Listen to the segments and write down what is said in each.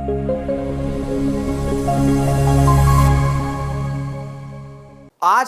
आज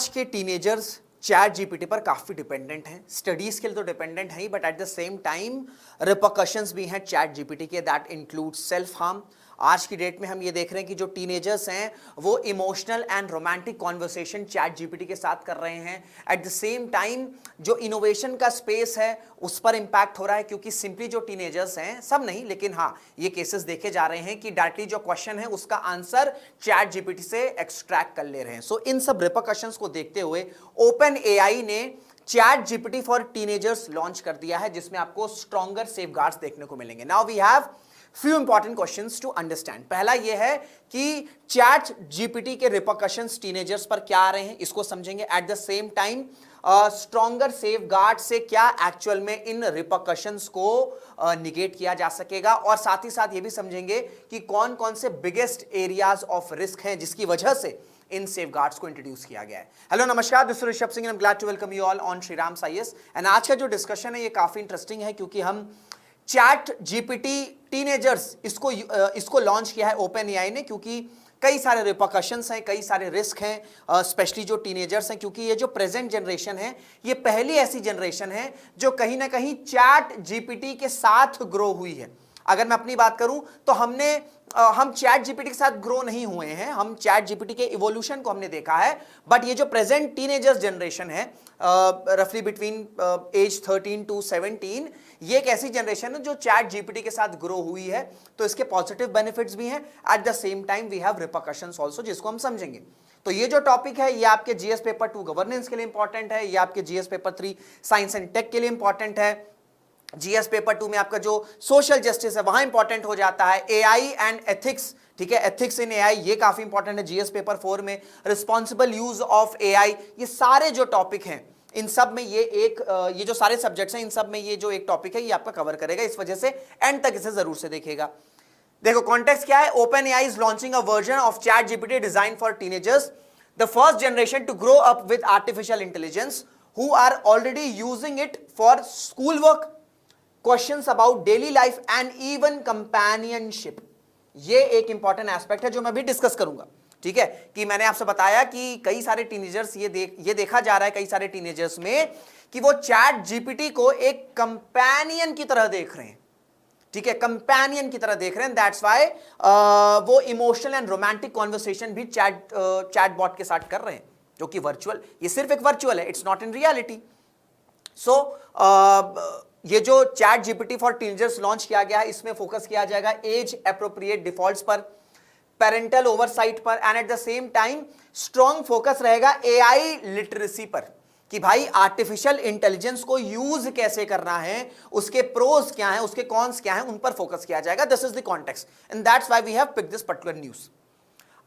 के teenagers chat GPT पर काफी डिपेंडेंट हैं। स्टडीज के लिए तो डिपेंडेंट है ही, but at the same time repercussions भी हैं चैट जीपीटी के, दैट इंक्लूड सेल्फ हार्म। आज की डेट में हम ये देख रहे हैं कि जो टीनेजर्स हैं वो emotional and romantic conversation chat GPT के साथ कर रहे हैं। एट द सेम टाइम जो इनोवेशन का स्पेस है उस पर इंपैक्ट हो रहा है, क्योंकि सिंपली जो टीनेजर्स हैं, सब नहीं लेकिन हाँ ये केसेस देखे जा रहे हैं कि डायरेक्टली जो क्वेश्चन है उसका आंसर चैट जीपीटी से एक्सट्रैक्ट कर ले रहे हैं। सो इन सब रिपरकशंस को देखते हुए ओपन एआई ने chat GPT for teenagers launch कर दिया है, जिसमें आपको स्ट्रॉन्गर सेफगार्ड्स देखने को मिलेंगे। Now we have few important questions to understand। पहला यह है कि चैट जीपीटी के रिपरकशंस टीनेजर्स पर क्या आ रहे हैं, इसको समझेंगे। At the same time stronger safeguard से क्या एक्चुअल में इन रिपरकशंस को निगेट किया जा सकेगा, और साथ ही साथ ये भी समझेंगे कि कौन कौन से बिगेस्ट एरियाज ऑफ रिस्क हैं जिसकी वजह से इन सेफगार्ड्स को इंट्रोड्यूस किया गया है। हेलो नमस्कार, this is Rishabh Singh, I am glad to welcome you all on Shriram IAS. And आज का जो डिस्कशन है ये काफी इंटरेस्टिंग है, क्योंकि हम चैट जीपीटी टीनेजर्स इसको लॉन्च किया है ओपन एआई ने, क्योंकि कई सारे रिपरकशंस हैं, कई सारे रिस्क हैं, स्पेशली जो टीनेजर्स हैं, क्योंकि ये जो प्रेजेंट जनरेशन है ये पहली ऐसी जनरेशन है जो कहीं ना कहीं चैट जीपीटी के साथ ग्रो हुई है। अगर मैं अपनी बात करूं तो हम चैट जीपीटी के साथ ग्रो नहीं हुए हैं, हम चैट जीपीटी के इवोल्यूशन को हमने देखा है। बट ये जो प्रेजेंट टीनेजर्स जनरेशन है रफली बिटवीन एज 13 to 17, ये एक ऐसी जनरेशन है जो चैट जीपीटी के साथ ग्रो हुई है। तो इसके पॉजिटिव बेनिफिट्स भी हैं, at the same time we have repercussions also, जिसको हम समझेंगे। तो ये जो टॉपिक है ये आपके जीएस पेपर 2 गवर्नेंस के लिए इंपॉर्टेंट है, ये आपके GS paper 3 science and tech के लिए इंपॉर्टेंट है, जीएस पेपर 2 में आपका जो सोशल जस्टिस है वहां इंपॉर्टेंट हो जाता है, एआई एंड एथिक्स, ठीक है, एथिक्स इन एआई ये काफी इंपॉर्टेंट है जीएस पेपर 4 में, रिस्पॉन्सिबल यूज ऑफ एआई, ये सारे जो टॉपिक हैं इन सब में ये जो सारे सब्जेक्ट्स हैं इन सब में ये जो एक टॉपिक है ये आपका कवर करेगा। इस वजह से एंड तक इसे जरूर से देखिएगा। देखो कॉन्टेक्स्ट क्या है, open AI is launching a version of chat GPT design for teenagers, the first generation to grow up with artificial intelligence, who are already using it for school work, questions about daily life and even companionship. ये एक important aspect है जो मैं भी discuss करूंगा। ठीक है, कि मैंने आपसे बताया कि कई सारे टीनेजर्स ये देखा जा रहा है कई सारे टीनेजर्स में कि वो चैट जीपीटी को एक कंपेनियन की तरह देख रहे हैं। ठीक है, कंपेनियन की तरह देख रहे हैं, दैट्स व्हाई वो इमोशनल एंड रोमांटिक कॉन्वर्सेशन भी चैटबॉट के साथ कर रहे हैं, जो कि वर्चुअल, ये सिर्फ एक वर्चुअल है, इट्स नॉट इन रियलिटी। सो ये जो chat GPT for teenagers launch किया गया है इसमें फोकस किया जाएगा एज एप्रोप्रिएट डिफॉल्ट्स पर, पेरेंटल ओवरसाइट पर, and eight the same time strong focus रहेगा एआई लिटरेसी पर, कि भाई आर्टिफिशियल इंटेलिजेंस को यूज कैसे करना है, उसके प्रोज क्या हैं, उसके कॉन्स क्या हैं, उन पर फोकस किया जाएगा। This is the context and that's why we have picked this particular news.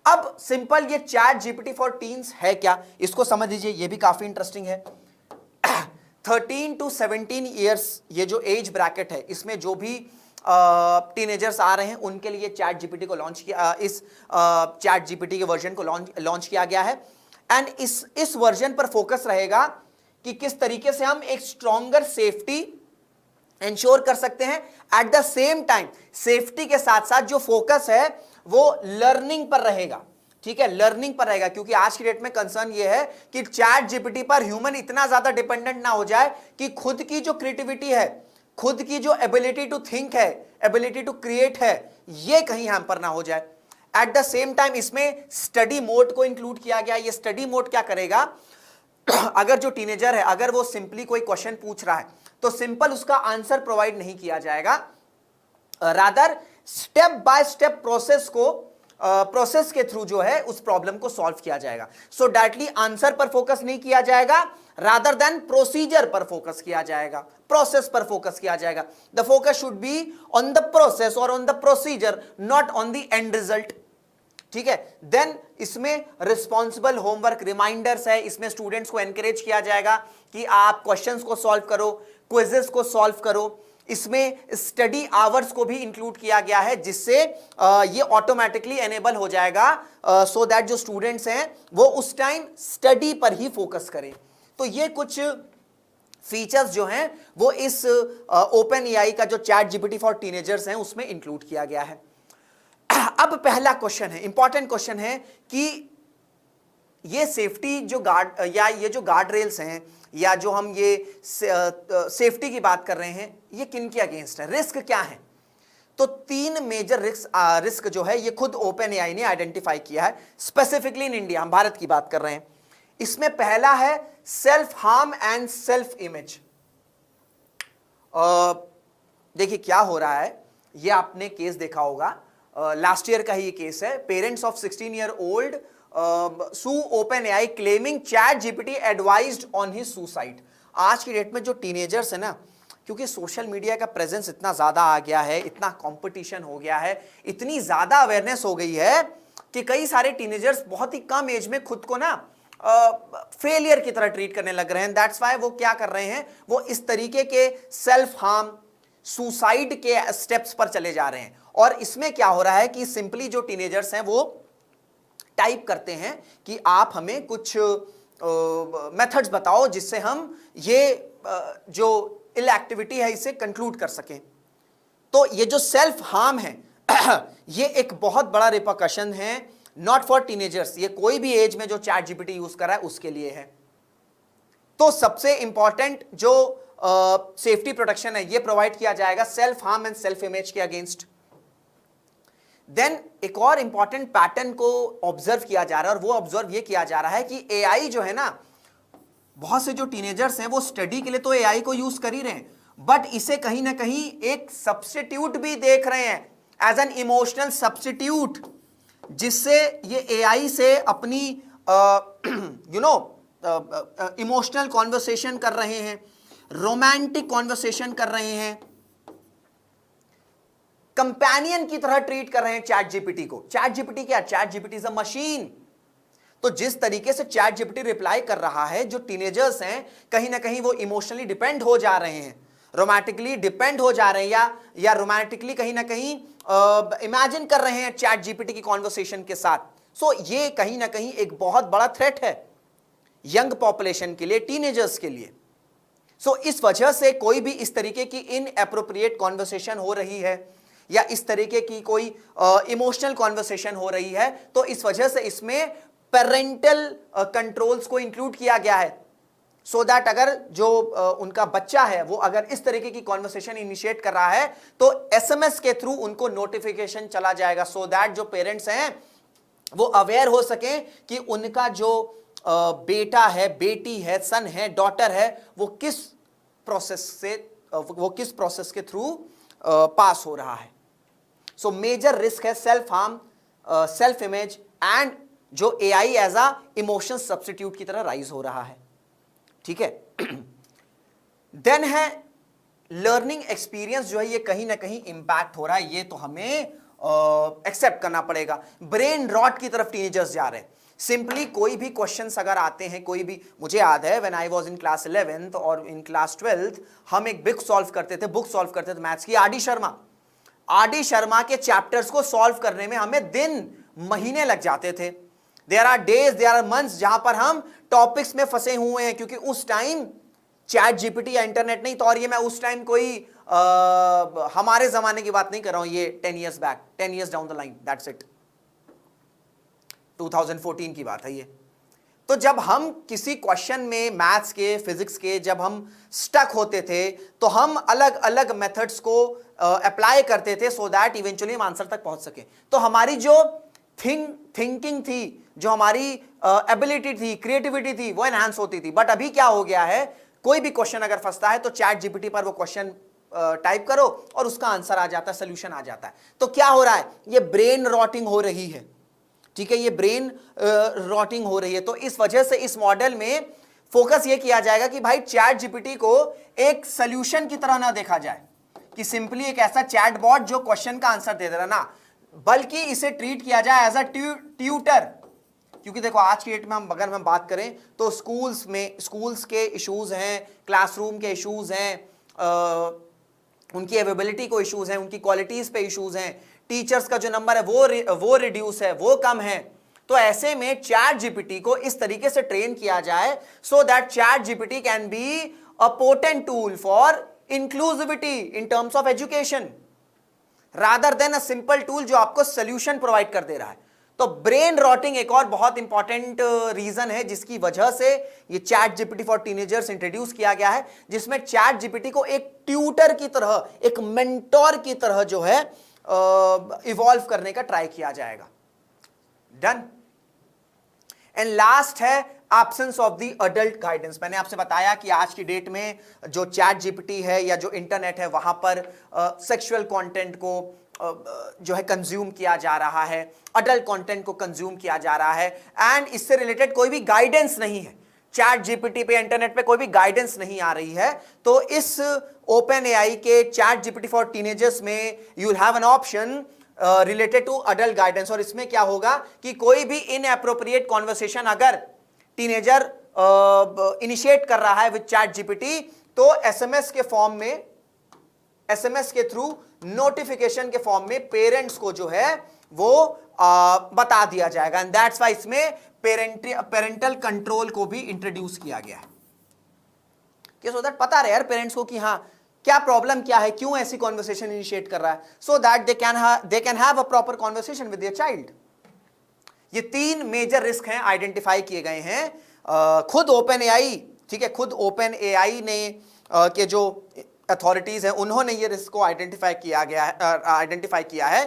अब सिंपल ये चैट जीपीटी फॉर टीन्स है क्या, इसको समझ लीजिए, ये भी काफी इंटरेस्टिंग है। 13 to 17 ईयर्स ये जो एज ब्रैकेट है इसमें जो भी टीनेजर्स आ रहे हैं उनके लिए चैट जीपीटी को लॉन्च किया, इस चैट जीपीटी के वर्जन को लॉन्च किया गया है। एंड इस वर्जन पर फोकस रहेगा कि किस तरीके से हम एक स्ट्रॉन्गर सेफ्टी इंश्योर कर सकते हैं। At the same time safety के साथ साथ जो फोकस है वो लर्निंग पर रहेगा। ठीक है, लर्निंग पर रहेगा, क्योंकि आज की डेट में कंसर्न ये है कि चैट जीपीटी पर ह्यूमन इतना ज्यादा डिपेंडेंट ना हो जाए कि खुद की जो क्रिएटिविटी है, खुद की जो एबिलिटी टू थिंक है, एबिलिटी टू क्रिएट है, ये कहीं हैम्पर ना हो जाए। एट द सेम टाइम इसमें स्टडी मोड को इंक्लूड किया गया। ये स्टडी मोड क्या करेगा, अगर जो टीनेजर है अगर वो सिंपली कोई क्वेश्चन पूछ रहा है तो सिंपल उसका आंसर प्रोवाइड नहीं किया जाएगा, rather step by step process के थ्रू जो है उस प्रॉब्लम को सॉल्व किया जाएगा। सो डायरेक्टली आंसर पर फोकस नहीं किया जाएगा, रादर देन प्रोसीजर पर फोकस किया जाएगा, प्रोसेस पर फोकस किया जाएगा। The focus should be on the process और on the procedure, not on the end result. ठीक है, देन इसमें रिस्पॉन्सिबल होमवर्क रिमाइंडर्स है, इसमें स्टूडेंट्स को एनकरेज किया जाएगा कि आप क्वेश्चंस को सॉल्व करो, क्विजेस को सॉल्व करो। इसमें स्टडी आवर्स को भी इंक्लूड किया गया है, जिससे ये ऑटोमेटिकली एनेबल हो जाएगा सो दैट जो स्टूडेंट्स हैं वो उस टाइम स्टडी पर ही फोकस करें। तो ये कुछ फीचर्स जो हैं वो इस ओपन एआई का जो चैट जीपीटी फॉर टीनेजर्स हैं उसमें इंक्लूड किया गया है। अब पहला क्वेश्चन है, इंपॉर्टेंट क्वेश्चन है कि ये सेफ्टी जो गार्ड या ये जो गार्ड रेल्स हैं या जो हम ये सेफ्टी की बात कर रहे हैं, ये किन के अगेंस्ट है, रिस्क क्या है? तो 3 मेजर रिस्क जो है ये खुद ओपन एआई ने आइडेंटिफाई किया है, स्पेसिफिकली इन इंडिया, हम भारत की बात कर रहे हैं। इसमें पहला है self harm and self image. देखिए क्या हो रहा है, ये आपने केस देखा होगा, लास्ट ईयर का ही ये केस है। Parents of 16 year old sue open AI claiming chat GPT advised on his suicide. आज की डेट में जो टीनेजर्स है ना, क्योंकि सोशल मीडिया का प्रेजेंस इतना ज्यादा आ गया है, इतना कंपटीशन हो गया है, इतनी ज्यादा अवेयरनेस हो गई है कि कई सारे टीनेजर्स बहुत ही कम एज में खुद को ना फेलियर की तरह ट्रीट करने लग रहे हैं। दैट्स वाई वो क्या कर रहे हैं, वो इस तरीके के सेल्फ हार्म, सुसाइड के स्टेप्स पर चले जा रहे हैं। और इसमें क्या हो रहा है कि सिंपली जो टीनेजर्स हैं वो टाइप करते हैं कि आप हमें कुछ मेथड्स बताओ जिससे हम ये जो इल एक्टिविटी है इसे कंक्लूड कर सकें। तो ये जो सेल्फ हार्म है ये एक बहुत बड़ा रिपरकशन है, नॉट फॉर टीनेजर्स, ये कोई भी एज में जो चैट जीपीटी यूज कर रहा है उसके लिए है। तो सबसे इंपॉर्टेंट जो सेफ्टी प्रोटेक्शन है ये प्रोवाइड किया जाएगा self harm and self image के अगेंस्ट। देन एक और इंपॉर्टेंट पैटर्न को ऑब्जर्व किया जा रहा है, और वो ऑब्जर्व ये किया जा रहा है कि एआई जो है ना, बहुत से जो टीनेजर्स हैं वो स्टडी के लिए तो एआई को यूज कर ही रहे हैं, बट इसे कहीं ना कहीं एक सब्स्टिट्यूट भी देख रहे हैं, एज एन इमोशनल सब्स्टिट्यूट, जिससे ये एआई से अपनी इमोशनल कॉन्वर्सेशन कर रहे हैं, रोमांटिक कॉन्वर्सेशन कर रहे हैं, कंपेनियन की तरह ट्रीट कर रहे हैं चैट जीपीटी को। चैट जीपीटी क्या? Chat GPT is a machine. तो जिस तरीके से चैट जीपीटी रिप्लाई कर रहा है, जो टीनेजर्स हैं कहीं ना कहीं वो इमोशनली डिपेंड हो जा रहे हैं, रोमांटिकली डिपेंड हो जा रहे हैं, या रोमांटिकली कहीं ना कहीं इमेजिन कर रहे हैं चैट जीपीटी की कॉन्वर्सेशन के साथ। सो ये कहीं ना कहीं एक बहुत बड़ा थ्रेट है यंग पॉपुलेशन के लिए, टीनेजर्स के लिए। सो इस वजह से कोई भी इस तरीके की इनएप्रोप्रिएट कॉन्वर्सेशन हो रही है या इस तरीके की कोई इमोशनल कॉन्वर्सेशन हो रही है, तो इस वजह से इसमें पेरेंटल कंट्रोल्स को इंक्लूड किया गया है, सो दैट अगर जो उनका बच्चा है वो अगर इस तरीके की कॉन्वर्सेशन इनिशिएट कर रहा है तो एसएमएस के थ्रू उनको नोटिफिकेशन चला जाएगा, सो दैट जो पेरेंट्स हैं वो अवेयर हो सके कि उनका जो बेटा है, बेटी है, सन है, डॉटर है, वो किस प्रोसेस के थ्रू पास हो रहा है। सो मेजर रिस्क है self harm, self image, and जो AI as a emotion substitute की तरह राइज हो रहा है। ठीक है। देन है लर्निंग एक्सपीरियंस जो है ये कहीं ना कहीं इंपैक्ट हो रहा है, ये तो हमें एक्सेप्ट करना पड़ेगा। ब्रेन रॉट की तरफ टीनेजर्स जा रहे हैं। सिंपली कोई भी क्वेश्चंस अगर आते हैं, कोई भी, मुझे याद है when I was in class 11th और इन क्लास 12th हम एक बुक सॉल्व करते थे मैथ्स की, आर डी शर्मा के चैप्टर्स को सॉल्व करने में हमें दिन महीने लग जाते थे। There are days, there are months जहां पर हम टॉपिक्स में फंसे हुए हैं, क्योंकि उस टाइम चैट जीपीटी या इंटरनेट नहीं था। और ये मैं उस टाइम कोई हमारे जमाने की बात नहीं कर रहा हूं, ये 10 years back, 10 years down the line, that's it, 2014 की बात है ये। तो जब हम किसी क्वेश्चन में मैथ्स के, फिजिक्स के जब हम स्टक होते थे तो हम अलग अलग मेथड्स को अप्लाई करते थे, सो दैट इवेंचुअली हम आंसर तक पहुंच सके। तो हमारी जो थिंकिंग थी, जो हमारी एबिलिटी थी, क्रिएटिविटी थी, वो एनहांस होती थी। बट अभी क्या हो गया है, कोई भी क्वेश्चन अगर फंसता है तो चैट जीपीटी पर वो क्वेश्चन टाइप करो और उसका आंसर आ जाता है, सोल्यूशन आ जाता है। तो क्या हो रहा है, ये ब्रेन रॉटिंग हो रही है। ठीक है, ये ब्रेन रॉटिंग हो रही है। तो इस वजह से इस मॉडल में फोकस ये किया जाएगा कि भाई चैट जीपीटी को एक सोल्यूशन की तरह ना देखा जाए कि सिंपली एक ऐसा चैट बॉट जो क्वेश्चन का आंसर दे दे रहा ना, बल्कि इसे ट्रीट किया जाए एज अ ट्यूटर। क्योंकि देखो आज की डेट में अगर हम बात करें तो स्कूल्स के इश्यूज हैं, क्लासरूम के इश्यूज हैं, उनकी अवेलेबिलिटी को इश्यूज हैं, उनकी क्वालिटीज पे इश्यूज हैं, टीचर्स का जो नंबर है वो रिड्यूस है, वो कम है। तो ऐसे में चैट जीपीटी को इस तरीके से ट्रेन किया जाए so that chat GPT can be a potent tool for inclusivity in terms of education. Rather than a simple tool जो आपको सोल्यूशन प्रोवाइड कर दे रहा है। तो ब्रेन रॉटिंग एक और बहुत इंपॉर्टेंट रीजन है जिसकी वजह से ये chat GPT for teenagers introduce किया गया है, जिसमें चैट जीपीटी को एक ट्यूटर की तरह, एक मेंटोर की तरह जो है इवॉल्व करने का ट्राई किया जाएगा। डन। एंड लास्ट है absence of the adult guidance. मैंने आपसे बताया कि आज की डेट में जो चैट जीपीटी है या जो इंटरनेट है वहां पर सेक्सुअल कंटेंट को जो है कंज्यूम किया जा रहा है, अडल्ट कंटेंट को कंज्यूम किया जा रहा है, एंड इससे रिलेटेड कोई भी गाइडेंस नहीं है। चैट जीपीटी पे, इंटरनेट पे कोई भी गाइडेंस नहीं आ रही है। तो इस ओपन एआई के चैट जीपीटी फॉर टीनेजर्स में you will have an option related to adult guidance. और इसमें क्या होगा कि कोई भी इनएप्रोप्रिएट कॉन्वर्सेशन अगर टीनेजर इनिशिएट कर रहा है विद चैट जीपीटी, तो एसएमएस के फॉर्म में, एसएमएस के थ्रू, नोटिफिकेशन के फॉर्म में पेरेंट्स को जो है वो बता दिया जाएगा। एंड दैट्स व्हाई इसमें पेरेंटल कंट्रोल को भी इंट्रोड्यूस किया गया है कि सो दैट पता रहे यार पेरेंट्स को कि हाँ क्या प्रॉब्लम क्या है, क्यों ऐसी कॉन्वर्सेशन इनिशिएट कर रहा है, so that they can have a proper conversation with their child. ये 3 मेजर रिस्क हैं, आइडेंटिफाई किए गए हैं खुद ओपन एआई, ठीक है, खुद ओपन एआई ने के जो अथॉरिटीज हैं उन्होंने ये रिस्क को आइडेंटिफाई किया है,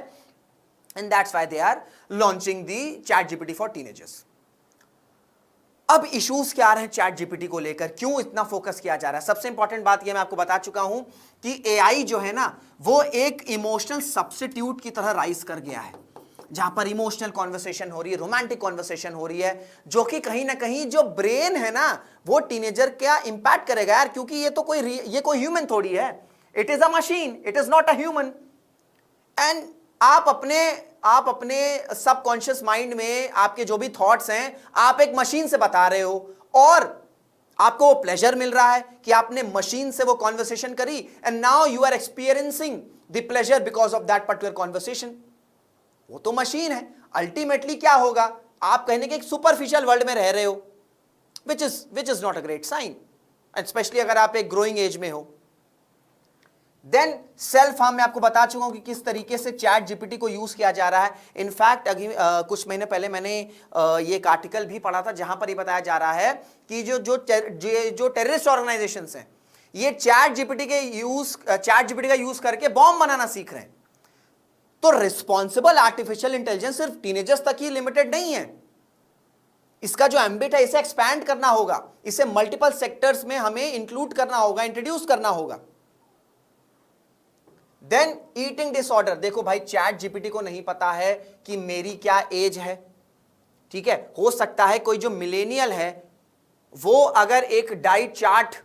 and that's why they are launching the chat GPT for teenagers. अब इश्यूज क्या आ रहे हैं चैट जीपीटी को लेकर, क्यों इतना फोकस किया जा रहा है? सबसे इंपॉर्टेंट बात यह मैं आपको बता चुका हूं कि एआई जो है ना वो एक इमोशनल सब्स्टिट्यूट की तरह राइज कर गया है, जहां पर इमोशनल कॉन्वर्सेशन हो रही है, रोमांटिक कॉन्वर्सेशन हो रही है, जो कि कहीं ना कहीं जो ब्रेन है ना वो टीनेजर क्या इंपैक्ट करेगा यार, क्योंकि ये कोई ह्यूमन थोड़ी है, it is a machine, it is not a human. And आप अपने सबकॉन्शियस माइंड में आपके जो भी थॉट्स हैं आप एक मशीन से बता रहे हो, और आपको वो प्लेजर मिल रहा है कि आपने मशीन से वो कॉन्वर्सेशन करी, and now you are experiencing the pleasure because of that particular conversation. वो तो मशीन है। अल्टीमेटली क्या होगा, आप कहने के एक सुपरफिशियल वर्ल्ड में रह रहे हो, which is not a great sign, especially अगर आप एक ग्रोइंग एज में हो। देन सेल्फ हार्म, मैं आपको बता चुका हूं कि किस तरीके से चैट जीपीटी को यूज किया जा रहा है। इनफैक्ट कुछ महीने पहले मैंने ये एक आर्टिकल भी पढ़ा था जहां पर ये बताया जा रहा है कि जो टेररिस्ट ऑर्गेनाइजेशंस हैं ये चैट जीपीटी का यूज करके बॉम्ब बनाना सीख रहे हैं। तो रिस्पॉन्सिबल आर्टिफिशियल इंटेलिजेंस सिर्फ टीनेजर्स तक ही लिमिटेड नहीं है, इसका जो एम्बिट है इसे एक्सपैंड करना होगा, इसे मल्टीपल सेक्टर्स में हमें इंक्लूड करना होगा, इंट्रोड्यूस करना होगा। देन ईटिंग डिसऑर्डर, देखो भाई चैट जीपीटी को नहीं पता है कि मेरी क्या एज है, ठीक है, हो सकता है कोई जो मिलेनियल है वो अगर एक डाइट चार्ट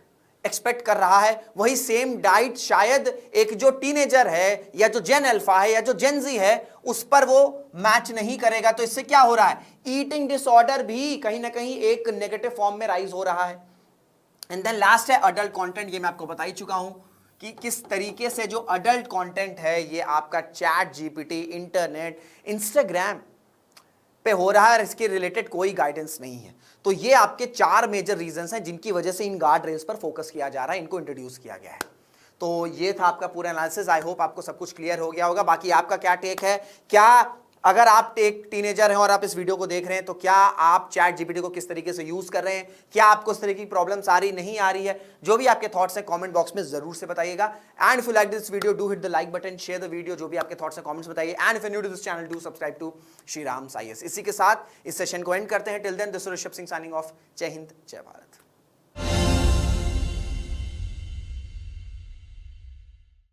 एक्सपेक्ट कर रहा है, वही सेम डाइट शायद एक जो टीनेजर है या जो जेन अल्फा है या जो जेन जी है उस पर वो मैच नहीं करेगा। तो इससे क्या हो रहा है, ईटिंग डिसऑर्डर भी कहीं ना कहीं एक नेगेटिव फॉर्म में राइज हो रहा है। एंड देन लास्ट है अडल्ट कंटेंट, ये मैं आपको बता ही चुका हूं कि किस तरीके से जो अडल्ट कंटेंट है ये आपका चैट जीपीटी, इंटरनेट, इंस्टाग्राम पे हो रहा है और इसके रिलेटेड कोई गाइडेंस नहीं है। तो ये आपके 4 मेजर रीजंस हैं जिनकी वजह से इन गार्ड रेल्स पर फोकस किया जा रहा है, इनको इंट्रोड्यूस किया गया है। तो ये था आपका पूरा एनालिसिस। आई होप आपको सब कुछ क्लियर हो गया होगा। बाकी आपका क्या टेक है, क्या अगर आप एक टीनेजर हैं और आप इस वीडियो को देख रहे हैं तो क्या आप चैट जीपीटी को किस तरीके से यूज कर रहे हैं, क्या आपको इस तरह की प्रॉब्लम्स आ रही नहीं आ रही है, जो भी आपके थॉट्स हैं कमेंट बॉक्स में जरूर से बताइएगा। And if you like this video do hit the like button, share the video, जो भी आपके थॉट्स हैं कमेंट्स बताइए। And if you new to this channel do subscribe to Shriram IAS। इसी के साथ इस सेशन को एंड करते हैं। Till then this is Rishabh Singh signing off. जय हिंद, जय भारत।